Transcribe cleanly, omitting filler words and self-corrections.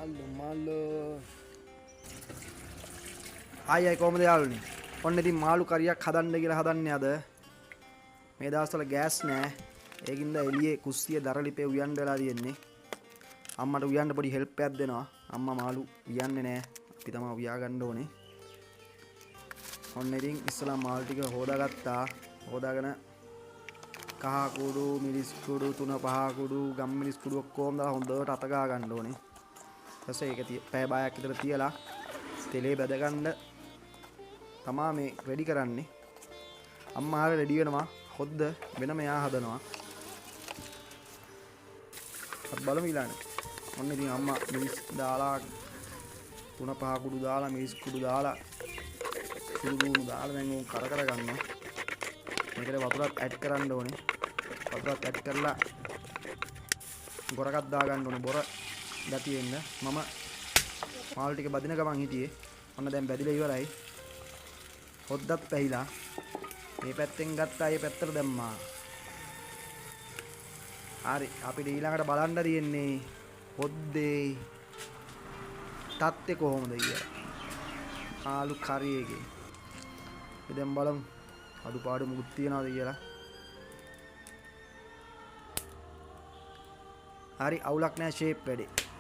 මාළු ආයි කොහමද යාළුවනේ? ඔන්න ඉතින් මාළු කරියක් හදන්න කියලා හදන්නේ අද. මේ දවස්වල ගෑස් නෑ. ඒකින්ද එළියේ කුස්සිය දරලිපේ උයන්න වෙලා තියෙන්නේ. අම්මට උයන්න පොඩි හෙල්ප් එකක් දෙනවා. අම්මා මාළු උයන්නේ නෑ. අපි තමයි උයා ගන්න ඕනේ. ඔන්න ඉතින් ඉස්සලා මාළු ටික හොදාගත්තා. හොදාගෙන කහ කුඩු, මිරිස් කුඩු, තුන පහ කුඩු, ගම් මිරිස් කුඩු ඔක්කොම දාලා හොඳට අත ගා ගන්න ඕනේ. ඊපස්සේ ඒක පැය භාගයක් විතර තියලා තෙලේ බැද ගන්න තමා මේ රෙඩි කරන්නේ. අම්මා ආර රෙඩි වෙනවා. හොද්ද වෙනම යා හදනවා. අපි බලමු ඊළඟ. ඔන්න ඉතින් අම්මා මිරිස් දාලා තුන පහ කුඩු දාලා මිරිස් කුඩු දාලා කුඩු දුණු දාලා දැන් උන් කර කර ගන්නවා. මේකට වතුරත් ඇඩ් කරන්න ඕනේ. වතුරත් ඇඩ් කරලා ගොරකක් දා ගන්න ඕනේ. බොර ගතියෙන්න මම මාළු ටික බදින ගමන් හිටියේ. ඔන්න දැන් බැදිලා ඉවරයි. හොද්දත් පැහිලා. මේ පැත්තෙන් ගත්තා ඒ පැත්තට දැම්මා. හරි අපිට ඊළඟට බලන්න තියෙන්නේ හොද්දේ තත්ත්වය කොහොමද කියලා. ආලු කරි එකේ. අපි දැන් බලමු අඩුපාඩු මුකුත් තියනවද කියලා. හරි අවුලක් නැහැ ෂේප් වැඩේ.